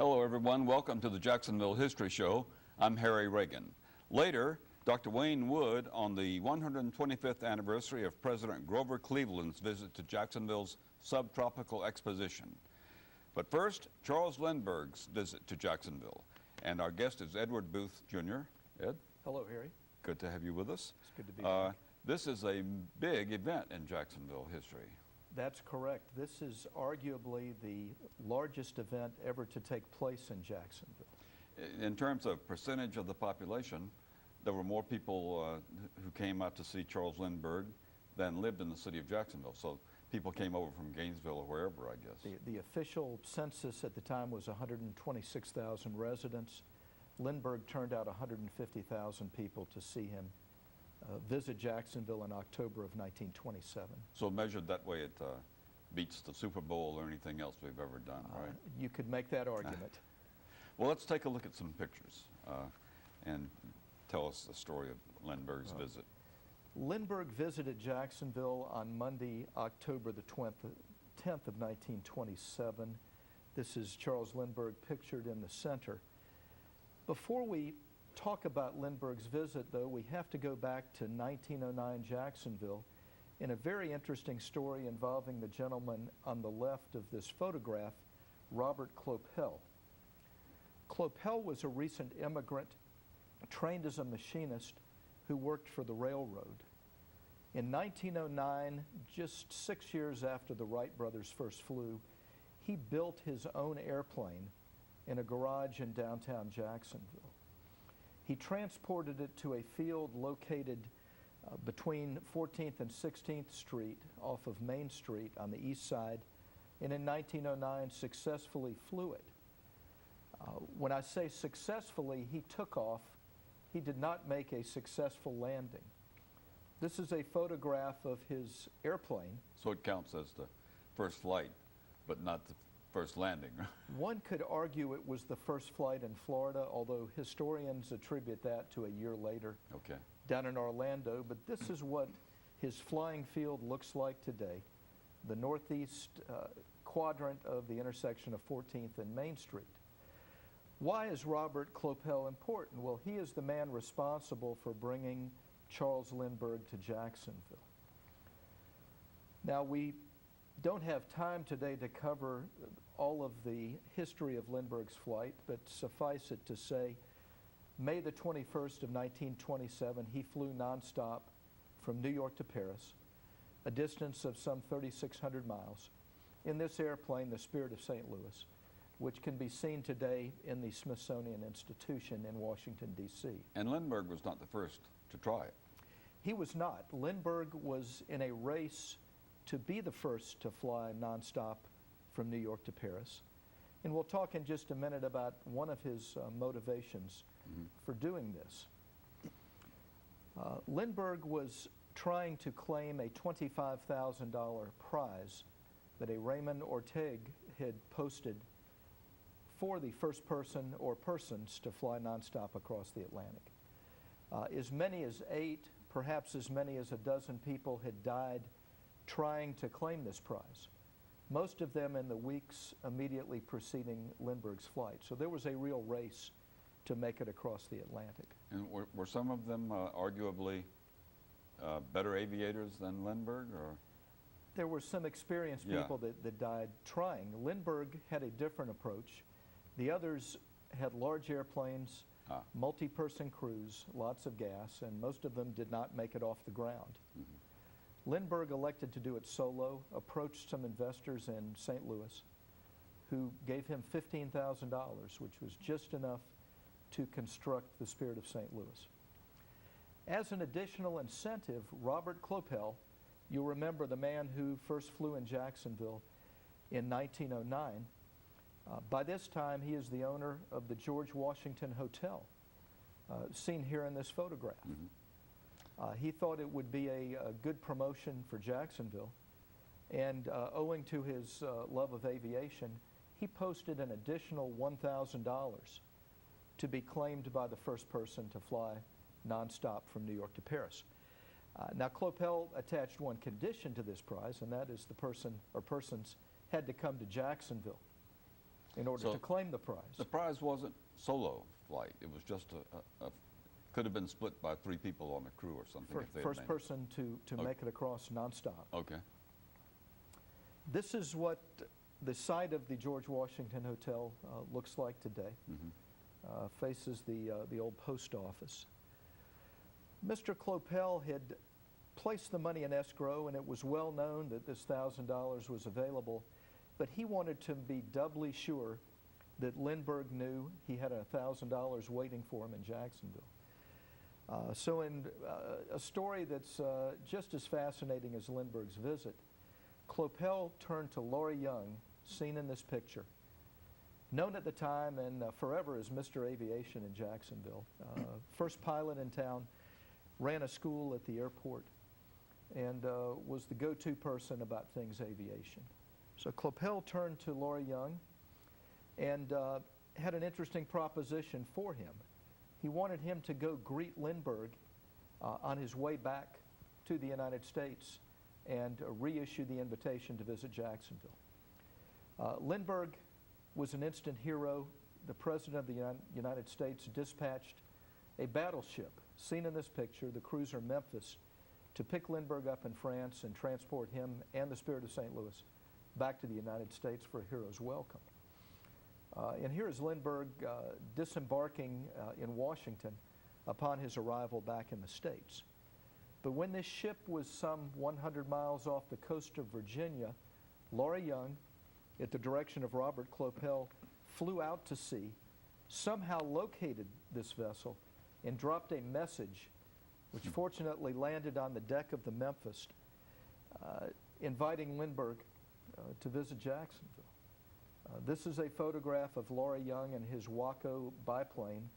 Hello everyone, welcome to the Jacksonville History Show. I'm Harry Reagan. Later, Dr. Wayne Wood on the 125th anniversary of President Grover Cleveland's visit to Jacksonville's subtropical exposition. But first, Charles Lindbergh's visit to Jacksonville. And our guest is Edward Booth, Jr. Ed? Hello, Harry. Good to have you with us. It's good to be back. This is a big event in Jacksonville history. That's correct. This is arguably the largest event ever to take place in Jacksonville. In terms of percentage of the population, there were more people who came out to see Charles Lindbergh than lived in the city of Jacksonville. So people came over from Gainesville or wherever, I guess. The official census at the time was 126,000 residents. Lindbergh turned out 150,000 people to see him visit Jacksonville in October of 1927. So measured that way, it beats the Super Bowl or anything else we've ever done, right? You could make that argument. Well, let's take a look at some pictures and tell us the story of Lindbergh's visit. Lindbergh visited Jacksonville on Monday, October the 10th of 1927. This is Charles Lindbergh pictured in the center. Before we talk about Lindbergh's visit, though, we have to go back to 1909 Jacksonville in a very interesting story involving the gentleman on the left of this photograph, Robert Kloeppel. Kloeppel was a recent immigrant trained as a machinist who worked for the railroad. In 1909, just 6 years after the Wright brothers first flew, he built his own airplane in a garage in downtown Jacksonville. He transported it to a field located between 14th and 16th Street off of Main Street on the east side, and in 1909 successfully flew it. When I say successfully, he took off. He did not make a successful landing. This is a photograph of his airplane. So it counts as the first flight, but not the first landing. One could argue it was the first flight in Florida, although historians attribute that to a year later down in Orlando. But this is what his flying field looks like today, the northeast quadrant of the intersection of 14th and Main Street. Why is Robert Kloeppel important? Well, he is the man responsible for bringing Charles Lindbergh to Jacksonville. Now, we don't have time today to cover all of the history of Lindbergh's flight, but suffice it to say, May the 21st of 1927, he flew nonstop from New York to Paris, a distance of some 3,600 miles, in this airplane, the Spirit of St. Louis, which can be seen today in the Smithsonian Institution in Washington, D.C. And Lindbergh was not the first to try it. He was not. Lindbergh was in a race to be the first to fly nonstop from New York to Paris. And we'll talk in just a minute about one of his motivations for doing this. Lindbergh was trying to claim a $25,000 prize that a Raymond Ortega had posted for the first person or persons to fly nonstop across the Atlantic. As many as 8, perhaps as many as a dozen people had died trying to claim this prize, most of them in the weeks immediately preceding Lindbergh's flight. So there was a real race to make it across the Atlantic. And were some of them arguably better aviators than Lindbergh? Or? There were some experienced people that died trying. Lindbergh had a different approach. The others had large airplanes, multi-person crews, lots of gas, and most of them did not make it off the ground. Lindbergh elected to do it solo, approached some investors in St. Louis who gave him $15,000, which was just enough to construct the Spirit of St. Louis. As an additional incentive, Robert Kloeppel, you'll remember the man who first flew in Jacksonville in 1909, by this time he is the owner of the George Washington Hotel, seen here in this photograph. He thought it would be a good promotion for Jacksonville, and owing to his love of aviation, he posted an additional $1,000 to be claimed by the first person to fly nonstop from New York to Paris. Now, Kloeppel attached one condition to this prize, and that is the person or persons had to come to Jacksonville. in order So to claim the prize. the prize wasn't solo flight. It was just could have been split by 3 people on the crew or something. If they had First made person to Okay. make it across nonstop. Okay. This is what the site of the George Washington Hotel looks like today. Faces the old post office. Mr. Kloeppel had placed the money in escrow, and it was well known that this $1,000 was available, but he wanted to be doubly sure that Lindbergh knew he had $1,000 waiting for him in Jacksonville. So in a story that's just as fascinating as Lindbergh's visit, Kloeppel turned to Laurie Yonge, seen in this picture, known at the time and forever as Mr. Aviation in Jacksonville. First pilot in town, ran a school at the airport, and was the go-to person about things aviation. So Kloeppel turned to Laurie Yonge and had an interesting proposition for him. He wanted him to go greet Lindbergh on his way back to the United States and reissue the invitation to visit Jacksonville. Lindbergh was an instant hero. The President of the United States dispatched a battleship, seen in this picture, the Cruiser MEMPHIS, to pick Lindbergh up in France and transport him and the Spirit of St. Louis back to the United States for a hero's welcome. And here is Lindbergh disembarking in Washington upon his arrival back in the States. But when this ship was some 100 miles off the coast of Virginia, Laurie Yonge, at the direction of Robert Kloeppel, flew out to sea, somehow located this vessel, and dropped a message, which fortunately landed on the deck of the Memphis, inviting Lindbergh to visit Jacksonville. This is a photograph of Laurie Yonge and his Waco biplane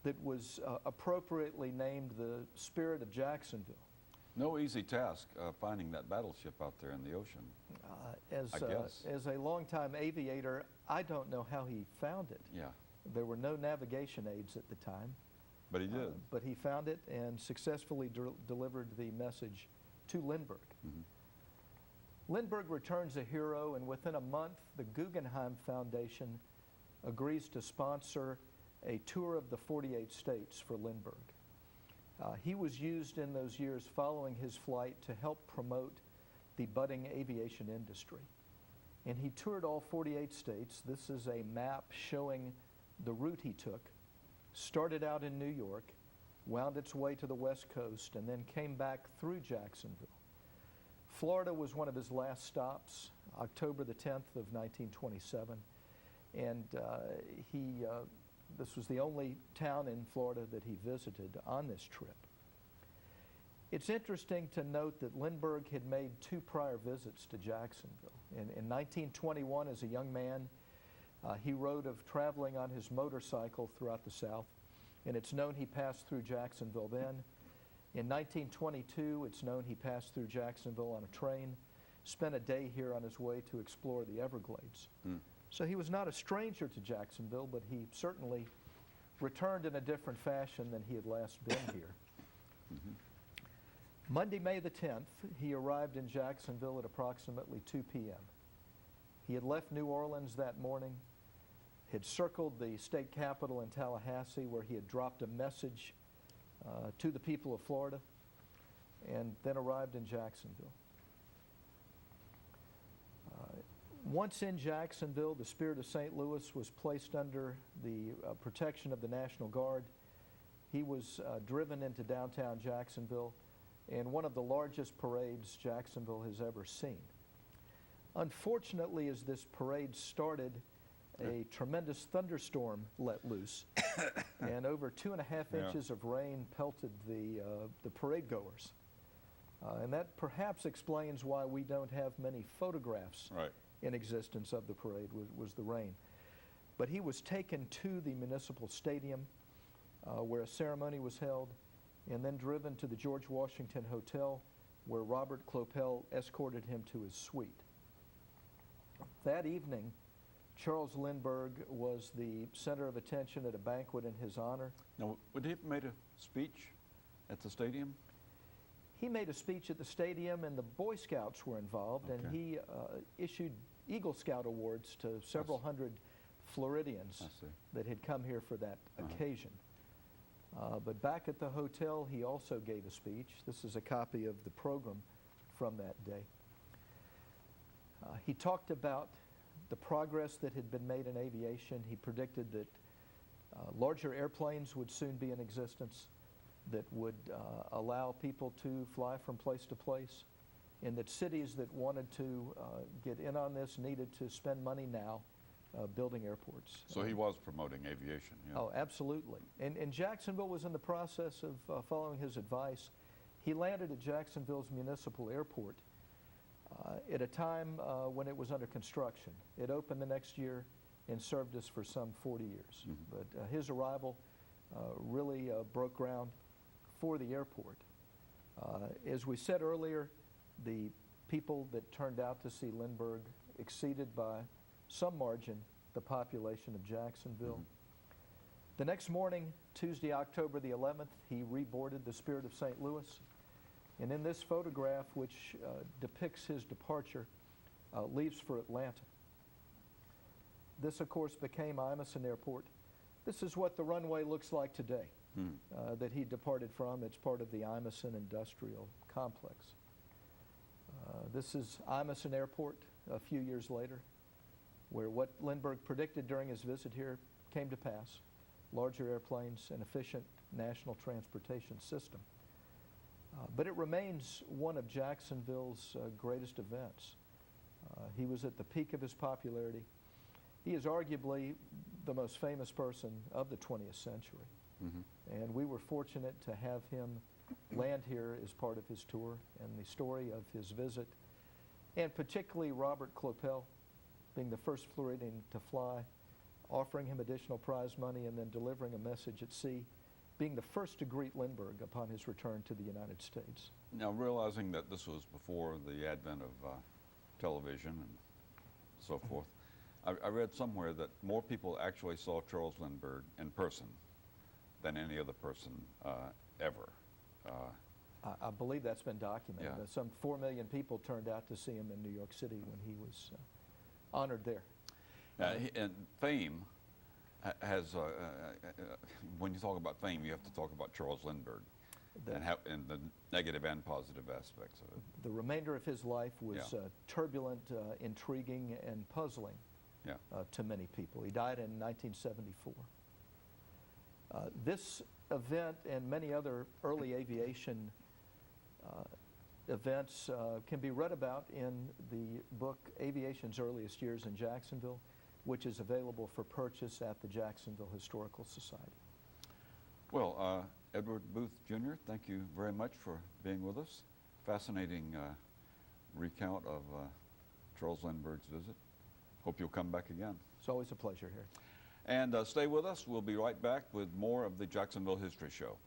that was appropriately named the Spirit of Jacksonville. No easy task finding that battleship out there in the ocean, I guess. As a longtime aviator, I don't know how he found it. Yeah. There were no navigation aids at the time. But he did. But he found it and successfully delivered the message to Lindbergh. Lindbergh returns a hero, and within a month, the Guggenheim Foundation agrees to sponsor a tour of the 48 states for Lindbergh. He was used in those years following his flight to help promote the budding aviation industry. And he toured all 48 states. This is a map showing the route he took. Started out in New York, wound its way to the West Coast, and then came back through Jacksonville. Florida was one of his last stops, October the 10th of 1927, and this was the only town in Florida that he visited on this trip. It's interesting to note that Lindbergh had made 2 prior visits to Jacksonville. In 1921, as a young man, he wrote of traveling on his motorcycle throughout the South, and it's known he passed through Jacksonville then. In 1922, it's known he passed through Jacksonville on a train, spent a day here on his way to explore the Everglades. So he was not a stranger to Jacksonville, but he certainly returned in a different fashion than he had last been here. Monday, May the 10th, he arrived in Jacksonville at approximately 2 p.m. He had left New Orleans that morning, had circled the state capitol in Tallahassee, where he had dropped a message to the people of Florida, and then arrived in Jacksonville. Once in Jacksonville, the Spirit of St. Louis was placed under the protection of the National Guard. He was driven into downtown Jacksonville in one of the largest parades Jacksonville has ever seen. Unfortunately, as this parade started, a tremendous thunderstorm let loose, and over 2.5 inches of rain pelted the parade goers. And that perhaps explains why we don't have many photographs in existence of the parade, was the rain. But he was taken to the Municipal Stadium, where a ceremony was held, and then driven to the George Washington Hotel, where Robert Kloeppel escorted him to his suite. That evening, Charles Lindbergh was the center of attention at a banquet in his honor. Now, would he have made a speech at the stadium? He made a speech at the stadium, and the Boy Scouts were involved, and he issued Eagle Scout awards to several hundred Floridians that had come here for that occasion. But back at the hotel, he also gave a speech. This is a copy of the program from that day. He talked about the progress that had been made in aviation. He predicted that larger airplanes would soon be in existence that would allow people to fly from place to place, and that cities that wanted to get in on this needed to spend money now building airports. So he was promoting aviation. Yeah. Oh, absolutely. And Jacksonville was in the process of following his advice. He landed at Jacksonville's Municipal Airport at a time when it was under construction. It opened the next year and served us for some 40 years. But his arrival really broke ground for the airport. As we said earlier, the people that turned out to see Lindbergh exceeded by some margin the population of Jacksonville. The next morning, Tuesday, October the 11th, he reboarded the Spirit of St. Louis. And in this photograph, which depicts his departure, leaves for Atlanta. This, of course, became Imeson Airport. This is what the runway looks like today that he departed from. It's part of the Imeson Industrial Complex. This is Imeson Airport a few years later, where what Lindbergh predicted during his visit here came to pass: larger airplanes, an efficient national transportation system. But it remains one of Jacksonville's greatest events. He was at the peak of his popularity. He is arguably the most famous person of the 20th century. And we were fortunate to have him land here as part of his tour, and the story of his visit, and particularly Robert Kloeppel, being the first Floridian to fly, offering him additional prize money, and then delivering a message at sea, being the first to greet Lindbergh upon his return to the United States. Now, realizing that this was before the advent of television and so forth, I read somewhere that more people actually saw Charles Lindbergh in person than any other person ever. I believe that's been documented. Yeah. Some 4 million people turned out to see him in New York City when he was honored there. And fame has, when you talk about fame, you have to talk about Charles Lindbergh and the negative and positive aspects of it. The remainder of his life was turbulent, intriguing, and puzzling to many people. He died in 1974. This event and many other early aviation events can be read about in the book Aviation's Earliest Years in Jacksonville, which is available for purchase at the Jacksonville Historical Society. Well, Edward Booth Jr., thank you very much for being with us. Fascinating recount of Charles Lindbergh's visit. Hope you'll come back again. It's always a pleasure here. And stay with us. We'll be right back with more of the Jacksonville History Show.